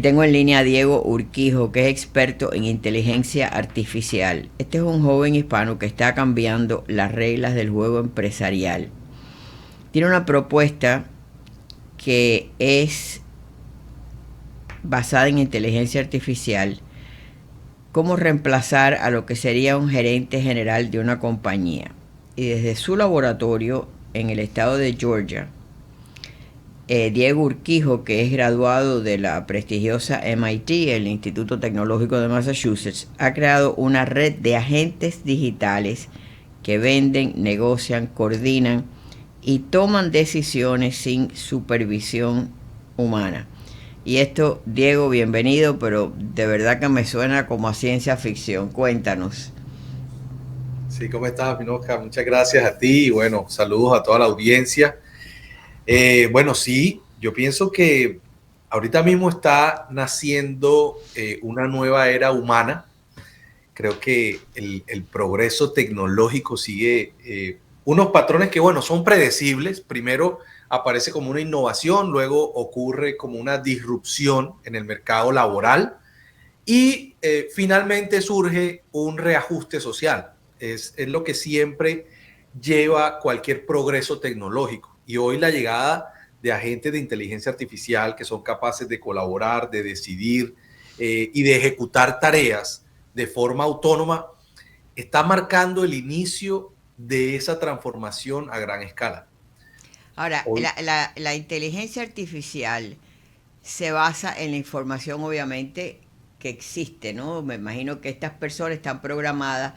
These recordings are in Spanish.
Tengo en línea a Diego Urquijo, que es experto en inteligencia artificial. Este es un joven hispano que está cambiando las reglas del juego empresarial. Tiene una propuesta que es basada en inteligencia artificial, cómo reemplazar a lo que sería un gerente general de una compañía. Y desde su laboratorio en el estado de Georgia, Diego Urquijo, que es graduado de la prestigiosa MIT, el Instituto Tecnológico de Massachusetts, ha creado una red de agentes digitales que venden, negocian, coordinan y toman decisiones sin supervisión humana. Y esto, Diego, bienvenido, pero de verdad que me suena como a ciencia ficción. Cuéntanos. Sí, ¿cómo estás, Minoca? Muchas gracias a ti y bueno, saludos a toda la audiencia. Bueno, sí, yo pienso que ahorita mismo está naciendo una nueva era humana. Creo que el progreso tecnológico sigue unos patrones que, bueno, son predecibles. Primero aparece como una innovación, luego ocurre como una disrupción en el mercado laboral y finalmente surge un reajuste social. Es lo que siempre lleva cualquier progreso tecnológico. Y hoy la llegada de agentes de inteligencia artificial que son capaces de colaborar, de decidir y de ejecutar tareas de forma autónoma está marcando el inicio de esa transformación a gran escala. Ahora, Hoy, la inteligencia artificial se basa en la información, obviamente, que existe, ¿no? Me imagino que estas personas están programadas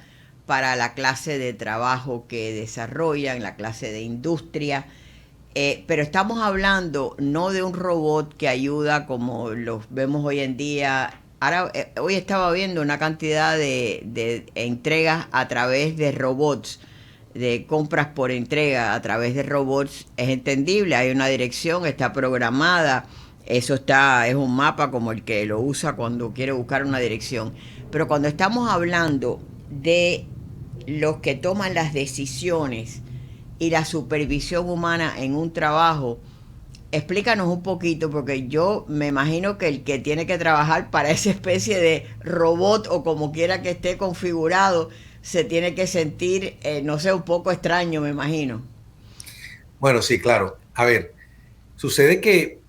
para la clase de trabajo que desarrollan, la clase de industria, pero estamos hablando no de un robot que ayuda como los vemos hoy en día. Ahora, hoy estaba viendo una cantidad de entregas a través de robots, de compras por entrega a través de robots. Es entendible, hay una dirección, está programada, eso está, es un mapa como el que lo usa cuando quiere buscar una dirección. Pero cuando estamos hablando de los que toman las decisiones y la supervisión humana en un trabajo, explícanos un poquito, porque yo me imagino que el que tiene que trabajar para esa especie de robot o como quiera que esté configurado, se tiene que sentir, no sé, un poco extraño, me imagino. bueno, sí, claro. A ver, sucede que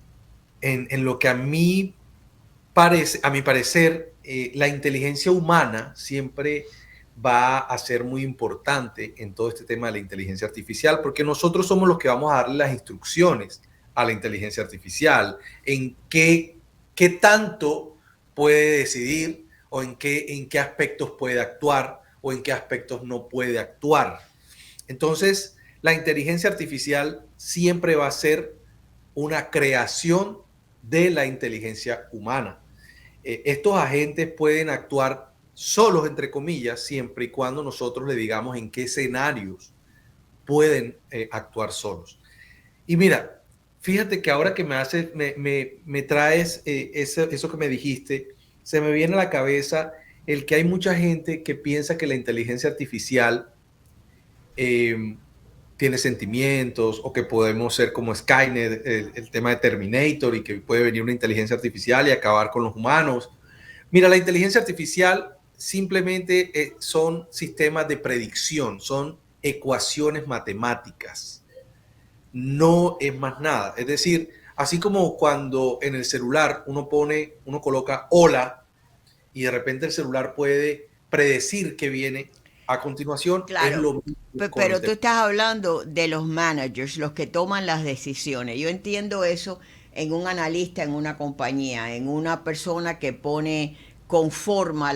en lo que a mi parecer, la inteligencia humana siempre va a ser muy importante en todo este tema de la inteligencia artificial, porque nosotros somos los que vamos a darle las instrucciones a la inteligencia artificial, en qué tanto puede decidir o en qué aspectos puede actuar o en qué aspectos no puede actuar. Entonces, la inteligencia artificial siempre va a ser una creación de la inteligencia humana. Estos agentes pueden actuar solos, entre comillas, siempre y cuando nosotros le digamos en qué escenarios pueden actuar solos. Y mira, fíjate que ahora que me traes eso que me dijiste, se me viene a la cabeza el que hay mucha gente que piensa que la inteligencia artificial eh, tiene sentimientos o que podemos ser como Skynet, el tema de Terminator y que puede venir una inteligencia artificial y acabar con los humanos. Mira, la inteligencia artificial simplemente son sistemas de predicción, son ecuaciones matemáticas, no es más nada. Es decir, así como cuando en el celular uno coloca hola y de repente el celular puede predecir que viene a continuación, es Claro, lo mismo con el pero tú tema. estás hablando de los managers, los que toman las decisiones. Yo entiendo eso en un analista en una compañía, en una persona que pone, conforma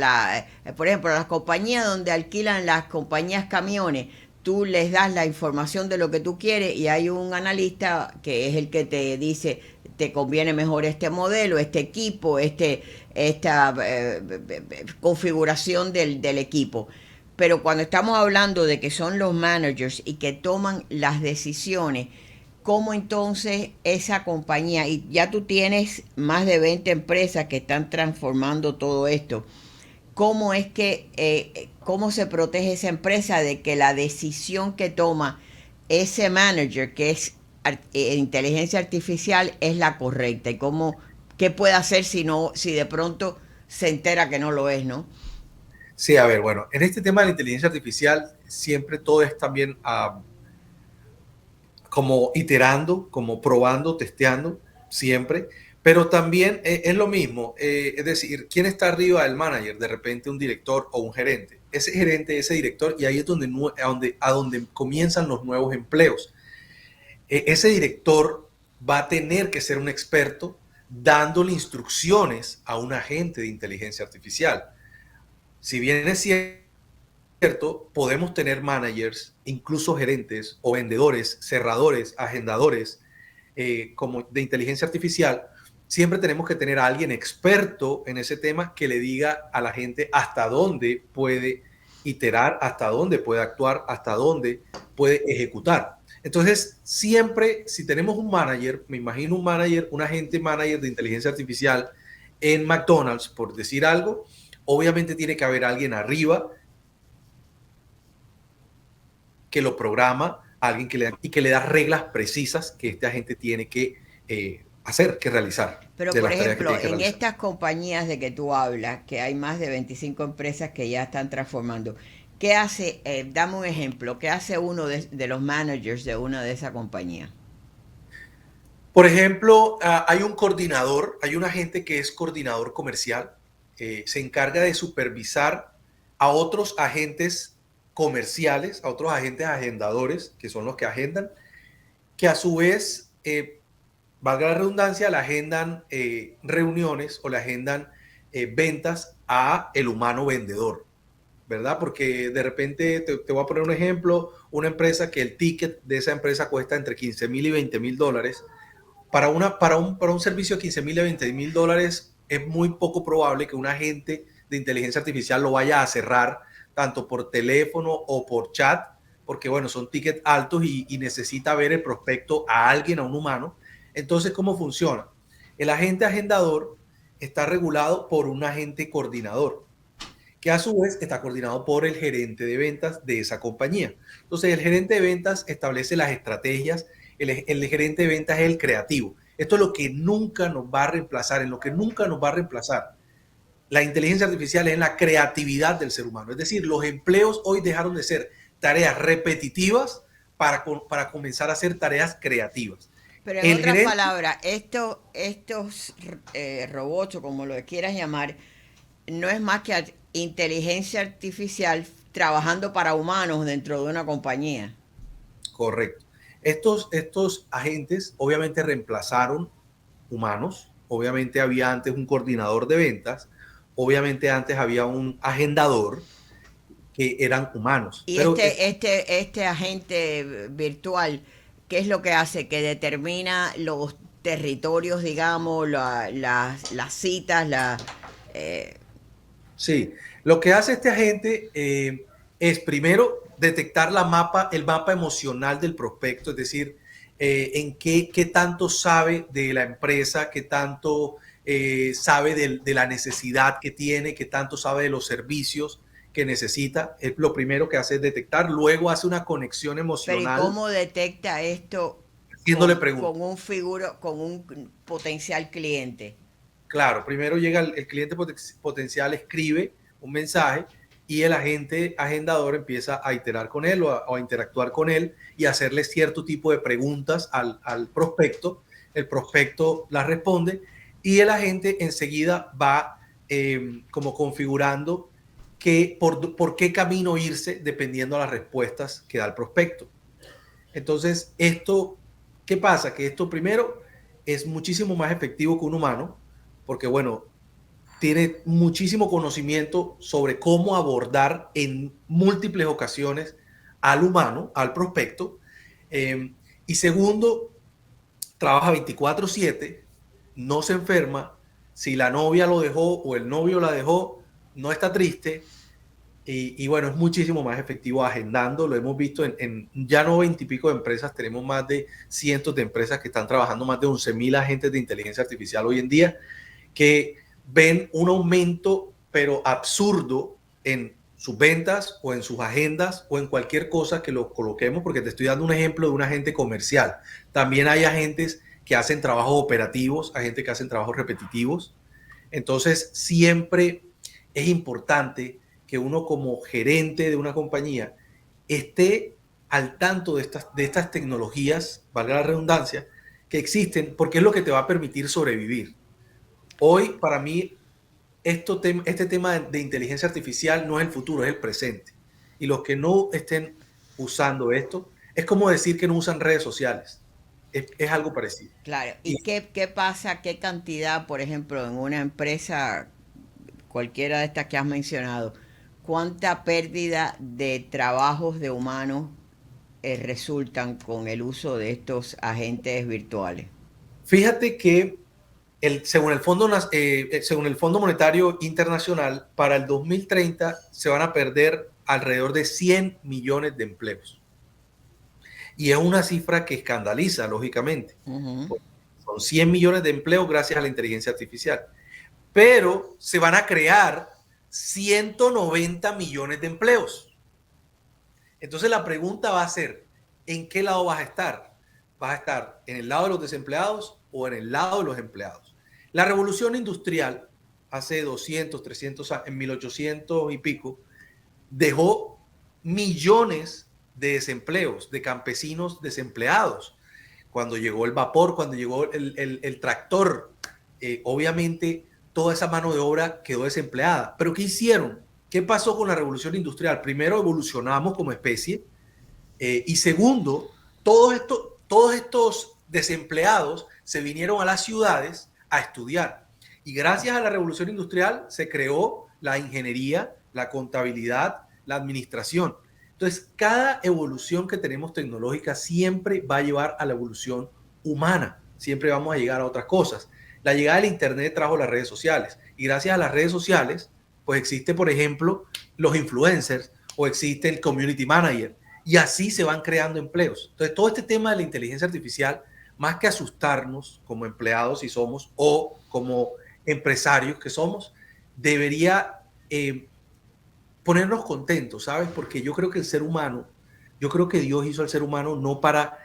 por ejemplo, las compañías donde alquilan las compañías camiones, tú les das la información de lo que tú quieres y hay un analista que es el que te dice, te conviene mejor este modelo, este equipo, esta configuración del equipo. Pero cuando estamos hablando de que son los managers y que toman las decisiones, ¿cómo entonces esa compañía, y ya tú tienes más de 20 empresas que están transformando todo esto, cómo es que, cómo se protege esa empresa de que la decisión que toma ese manager, que es inteligencia artificial, es la correcta? ¿Y qué puede hacer si no, si de pronto se entera que no lo es, ¿no? Sí, a ver, bueno, en este tema de la inteligencia artificial siempre todo es también como iterando, como probando, testeando, siempre, pero también es lo mismo, es decir, ¿quién está arriba del manager? De repente un director o un gerente. Ese gerente, ese director, y ahí es donde comienzan los nuevos empleos. Ese director va a tener que ser un experto dándole instrucciones a un agente de inteligencia artificial. Si bien es cierto, podemos tener managers, incluso gerentes o vendedores, cerradores, agendadores, como de inteligencia artificial, siempre tenemos que tener a alguien experto en ese tema que le diga a la gente hasta dónde puede iterar, hasta dónde puede actuar, hasta dónde puede ejecutar. Entonces, siempre, si tenemos un manager, me imagino un manager, un agente manager de inteligencia artificial en McDonald's, por decir algo, obviamente tiene que haber alguien arriba que lo programa, alguien que le da reglas precisas que este agente tiene que hacer, que realizar, Pero, de por las tareas que ejemplo, tiene que en realizar. estas compañías de que tú hablas, que hay más de 25 empresas que ya están transformando, ¿qué hace? Dame un ejemplo, ¿qué hace uno de los managers de una de esas compañías? Por ejemplo, hay un coordinador, hay un agente que es coordinador comercial, se encarga de supervisar a otros agentes comerciales, a otros agentes agendadores, que son los que agendan, que a su vez, valga la redundancia, le agendan reuniones o le agendan ventas a el humano vendedor, ¿verdad? Porque de repente, te voy a poner un ejemplo, una empresa que el ticket de esa empresa cuesta entre 15,000 y 20,000 dólares. Para un servicio de 15,000 a 20,000 dólares es muy poco probable que un agente de inteligencia artificial lo vaya a cerrar tanto por teléfono o por chat, porque bueno, son tickets altos y necesita ver el prospecto a alguien, a un humano. Entonces, ¿cómo funciona? El agente agendador está regulado por un agente coordinador, que a su vez está coordinado por el gerente de ventas de esa compañía. Entonces, el gerente de ventas establece las estrategias, el gerente de ventas es el creativo. Esto es lo que nunca nos va a reemplazar, en lo que nunca nos va a reemplazar. La inteligencia artificial es en la creatividad del ser humano. Es decir, los empleos hoy dejaron de ser tareas repetitivas para comenzar a hacer tareas creativas. Pero en El otras gerente, palabras, estos robots, o como lo quieras llamar, no es más que inteligencia artificial trabajando para humanos dentro de una compañía. correcto. Estos agentes obviamente reemplazaron humanos. Obviamente había antes un coordinador de ventas, obviamente antes había un agendador que eran humanos, Y pero este agente virtual, ¿qué es lo que hace? Que determina los territorios, digamos, las citas, eh, sí, lo que hace este agente es primero detectar el mapa emocional del prospecto, es decir, en qué tanto sabe de la empresa, qué tanto sabe de la necesidad que tiene, qué tanto sabe de los servicios que necesita. Es lo primero que hace es detectar, luego hace una conexión pero ¿y emocional cómo detecta esto haciéndole preguntas. con un potencial cliente? Claro, primero llega el cliente potencial, escribe un mensaje y el agente agendador empieza a iterar con él o a interactuar con él y hacerle cierto tipo de preguntas al prospecto. El prospecto las responde y el agente enseguida va como configurando por qué camino irse dependiendo de las respuestas que da el prospecto. Entonces, ¿qué pasa? Que esto primero es muchísimo más efectivo que un humano, porque bueno, tiene muchísimo conocimiento sobre cómo abordar en múltiples ocasiones al humano, al prospecto. Y segundo, trabaja 24/7, no se enferma. Si la novia lo dejó o el novio la dejó, no está triste. Y bueno, es muchísimo más efectivo agendando. Lo hemos visto en ya no 20 y pico de empresas, tenemos más de cientos de empresas que están trabajando, más de 11,000 agentes de inteligencia artificial hoy en día, que ven un aumento, pero absurdo, en sus ventas o en sus agendas o en cualquier cosa que lo coloquemos, porque te estoy dando un ejemplo de un agente comercial. También hay agentes que hacen trabajos operativos, a gente que hacen trabajos repetitivos. Entonces, siempre es importante que uno como gerente de una compañía esté al tanto de estas tecnologías, valga la redundancia, que existen, porque es lo que te va a permitir sobrevivir. Hoy, para mí, este tema de inteligencia artificial no es el futuro, es el presente. Y los que no estén usando esto, es como decir que no usan redes sociales. Es algo parecido. Claro, Y ¿y qué pasa, qué cantidad, por ejemplo, en una empresa, cualquiera de estas que has mencionado, cuánta pérdida de trabajos de humanos resultan con el uso de estos agentes virtuales? fíjate que según el Fondo Monetario Internacional, para el 2030 se van a perder alrededor de 100 millones de empleos. Y es una cifra que escandaliza, lógicamente. Ujú. Son 100 millones de empleos gracias a la inteligencia artificial. Pero se van a crear 190 millones de empleos. Entonces la pregunta va a ser, ¿en qué lado vas a estar? ¿Vas a estar en el lado de los desempleados o en el lado de los empleados? La revolución industrial, hace 200, 300 años, en 1800 y pico, dejó millones de desempleos, de campesinos desempleados. Cuando llegó el vapor, cuando llegó el tractor, obviamente toda esa mano de obra quedó desempleada. Pero ¿qué hicieron? ¿Qué pasó con la revolución industrial? Primero, evolucionamos como especie, y segundo, todos estos desempleados se vinieron a las ciudades a estudiar. Y gracias a la revolución industrial se creó la ingeniería, la contabilidad, la administración. Entonces, cada evolución que tenemos tecnológica siempre va a llevar a la evolución humana. Siempre vamos a llegar a otras cosas. La llegada del Internet trajo las redes sociales. Y gracias a las redes sociales, pues existe, por ejemplo, los influencers o existe el community manager. Y así se van creando empleos. Entonces, todo este tema de la inteligencia artificial, más que asustarnos como empleados si somos o como empresarios que somos, debería ponernos contentos, ¿sabes? Porque yo creo que el ser humano, yo creo que Dios hizo al ser humano no para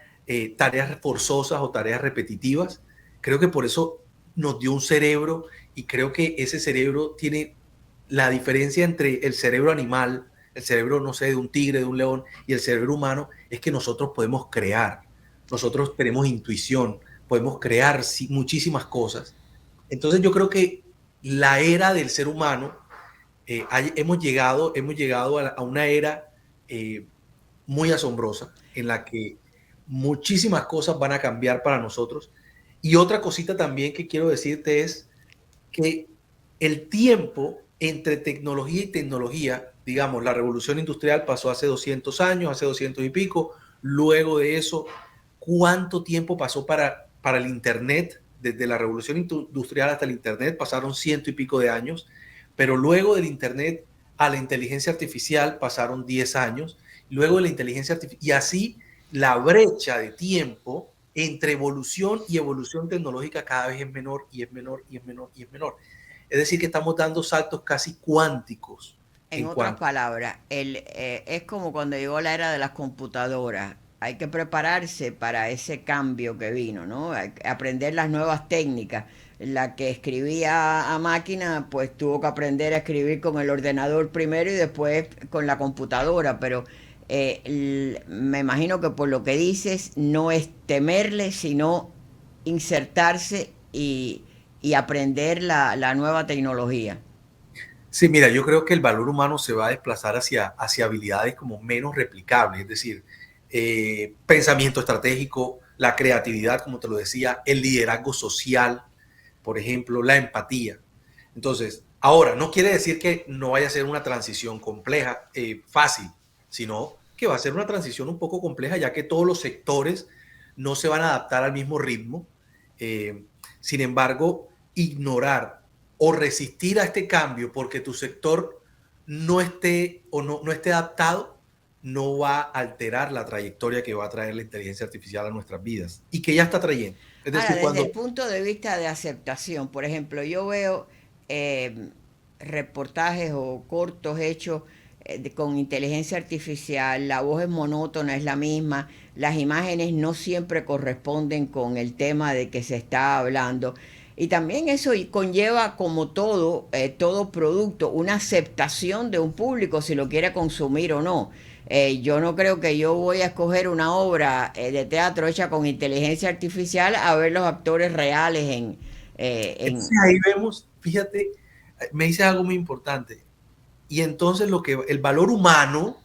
tareas forzosas o tareas repetitivas. Creo que por eso nos dio un cerebro y creo que ese cerebro tiene la diferencia entre el cerebro animal, el cerebro, no sé, de un tigre, de un león y el cerebro humano, es que nosotros podemos crear, nosotros tenemos intuición, podemos crear muchísimas cosas. Entonces yo creo que la era del ser humano, hemos llegado a una era eh, muy asombrosa en la que muchísimas cosas van a cambiar para nosotros. Y otra cosita también que quiero decirte es que el tiempo entre tecnología y tecnología, digamos, la revolución industrial pasó hace 200 años, hace 200 y pico, luego de eso, ¿cuánto tiempo pasó para el Internet? Desde la revolución industrial hasta el Internet pasaron ciento y pico de años, pero luego del Internet a la inteligencia artificial pasaron 10 años, luego de la inteligencia artificial, y así la brecha de tiempo entre evolución y evolución tecnológica cada vez es menor y es menor y es menor y es menor. Es decir, que estamos dando saltos casi cuánticos En en otras cuanto. palabras, es como cuando llegó la era de las computadoras. Hay que prepararse para ese cambio que vino, ¿no? Hay que aprender las nuevas técnicas. La que escribía a máquina, pues tuvo que aprender a escribir con el ordenador primero y después con la computadora. Pero me imagino que por lo que dices, no es temerle, sino insertarse y aprender la nueva tecnología. Sí, mira, yo creo que el valor humano se va a desplazar hacia habilidades como menos replicables, es decir, pensamiento estratégico, la creatividad, como te lo decía, el liderazgo social, por ejemplo, la empatía. Entonces, ahora, no quiere decir que no vaya a ser una transición compleja, fácil, sino que va a ser una transición un poco compleja, ya que todos los sectores no se van a adaptar al mismo ritmo. Eh, Sin embargo, ignorar o resistir a este cambio porque tu sector no esté o no esté adaptado, no va a alterar la trayectoria que va a traer la inteligencia artificial a nuestras vidas y que ya está trayendo. Es Ahora, decir, desde cuando. el punto de vista de aceptación, por ejemplo, yo veo eh, reportajes o cortos hechos con inteligencia artificial, la voz es monótona, es la misma, las imágenes no siempre corresponden con el tema de que se está hablando. Y también eso conlleva, como todo, todo producto, una aceptación de un público si lo quiere consumir o no. Yo no creo que yo voy a escoger una obra de teatro hecha con inteligencia artificial a ver los actores reales Entonces ahí vemos, fíjate, me dice algo muy importante. Y entonces el valor humano,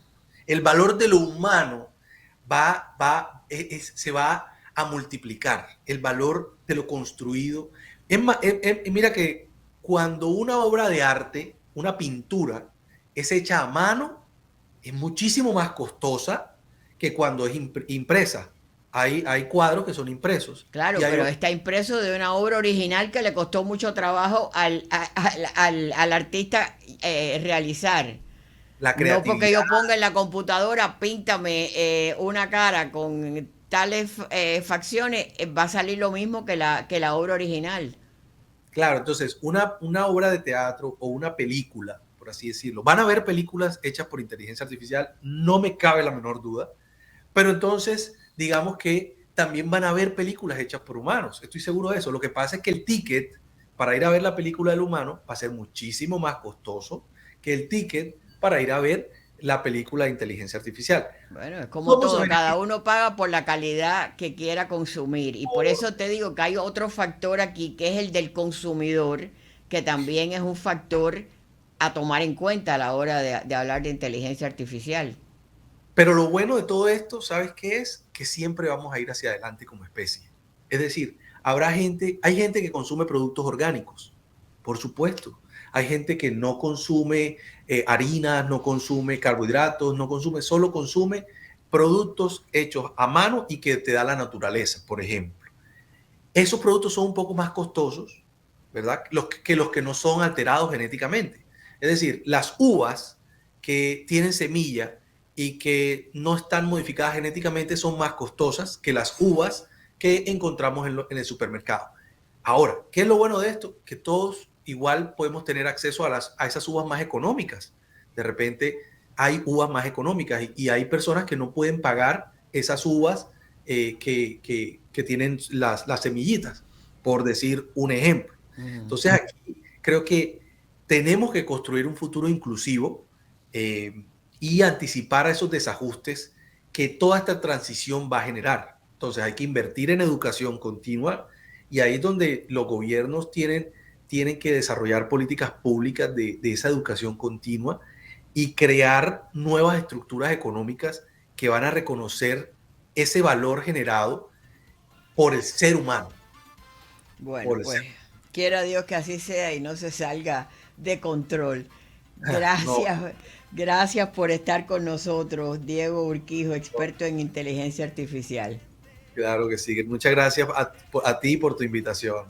el valor de lo humano se va a multiplicar, el valor de lo construido. Mira que cuando una obra de arte, una pintura, es hecha a mano, es muchísimo más costosa que cuando es impresa. Hay cuadros que son impresos. Claro, Y hay pero está impreso de una obra original que le costó mucho trabajo al artista realizar. la No porque creatividad. yo ponga en la computadora, píntame una cara con tales facciones, va a salir lo mismo que la obra original. Claro, entonces una obra de teatro o una película, por así decirlo, van a haber películas hechas por inteligencia artificial, no me cabe la menor duda, pero entonces digamos que también van a haber películas hechas por humanos, estoy seguro de eso. Lo que pasa es que el ticket para ir a ver la película del humano va a ser muchísimo más costoso que el ticket para ir a ver la película de inteligencia artificial. Bueno, es como Vamos a todo, ver cada aquí. uno paga por la calidad que quiera consumir. Y por eso te digo que hay otro factor aquí, que es el del consumidor, que también es un factor a tomar en cuenta a la hora de hablar de inteligencia artificial. Pero lo bueno de todo esto, ¿sabes qué es? Que siempre vamos a ir hacia adelante como especie. Es decir, hay gente que consume productos orgánicos, por supuesto. Hay gente que no consume harinas, no consume carbohidratos, no consume, solo consume productos hechos a mano y que te da la naturaleza, por ejemplo. Esos productos son un poco más costosos, ¿verdad? Los que no son alterados genéticamente. Es decir, las uvas que tienen semilla y que no están modificadas genéticamente son más costosas que las uvas que encontramos en el supermercado. Ahora, ¿qué es lo bueno de esto? Que todos igual podemos tener acceso a esas uvas más económicas. De repente hay uvas más económicas y hay personas que no pueden pagar esas uvas que tienen las semillitas, por decir un ejemplo. Ujú. Entonces aquí creo que tenemos que construir un futuro inclusivo y anticipar a esos desajustes que toda esta transición va a generar. Entonces hay que invertir en educación continua y ahí es donde los gobiernos tienen que desarrollar políticas públicas de esa educación continua y crear nuevas estructuras económicas que van a reconocer ese valor generado por el ser humano. Bueno, Por el pues ser, quiera Dios que así sea y no se salga de control. no, Gracias, gracias por estar con nosotros, Diego Urquijo, experto en inteligencia artificial. claro que sí. Muchas gracias a ti por tu invitación.